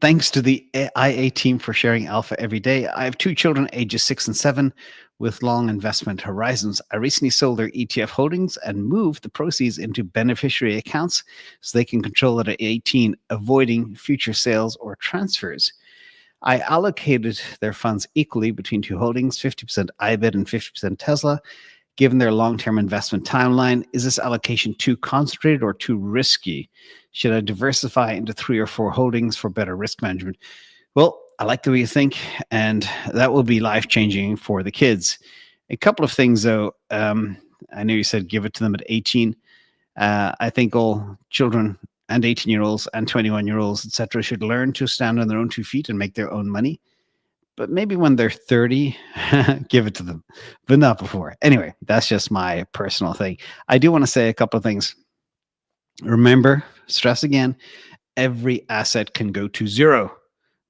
Thanks to the IA team for sharing alpha every day. I have two children, ages 6 and 7, with long investment horizons. I recently sold their ETF holdings and moved the proceeds into beneficiary accounts so they can control it at 18, avoiding future sales or transfers. I allocated their funds equally between two holdings, 50% IBIT and 50% Tesla. Given their long-term investment timeline, is this allocation too concentrated or too risky? Should I diversify into 3 or 4 holdings for better risk management? Well, I like the way you think, and that will be life-changing for the kids. A couple of things, though. I know you said give it to them at 18. I think all children and 18-year-olds and 21-year-olds, etc., should learn to stand on their own 2 feet and make their own money. But maybe when they're 30, give it to them, but not before. Anyway, that's just my personal thing. I do want to say a couple of things. Remember, stress again, every asset can go to zero.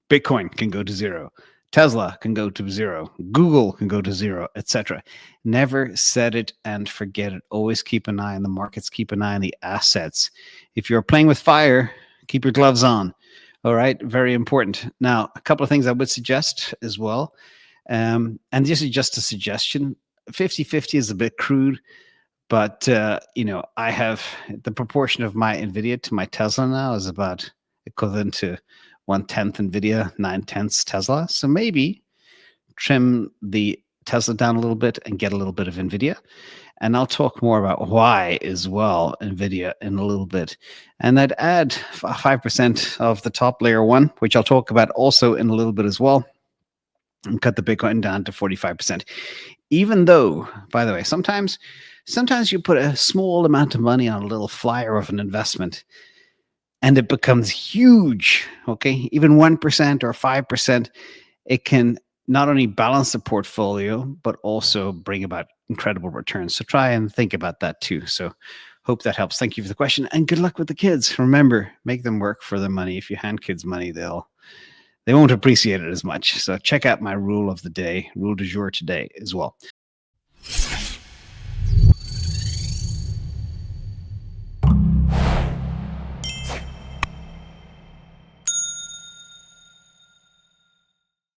Bitcoin can go to zero. Tesla can go to zero. Google can go to zero, etc. Never set it and forget it. Always keep an eye on the markets. Keep an eye on the assets. If you're playing with fire, keep your gloves on. All right, very important. Now, a couple of things I would suggest as well. And this is just a suggestion. 50-50 is a bit crude, but I have the proportion of my NVIDIA to my Tesla now is about equivalent to 1/10 NVIDIA, 9/10 Tesla. So maybe trim the Tesla down a little bit and get a little bit of NVIDIA. And I'll talk more about why as well, NVIDIA, in a little bit. And I'd add 5% of the top layer one, which I'll talk about also in a little bit as well, and cut the Bitcoin down to 45%. Even though, by the way, sometimes you put a small amount of money on a little flyer of an investment and it becomes huge, okay? Even 1% or 5%, it can not only balance the portfolio, but also bring about incredible returns. So try and think about that too. So hope that helps. Thank you for the question and good luck with the kids. Remember, make them work for the money. If you hand kids money, they won't appreciate it as much. So check out my rule of the day, rule du jour today as well.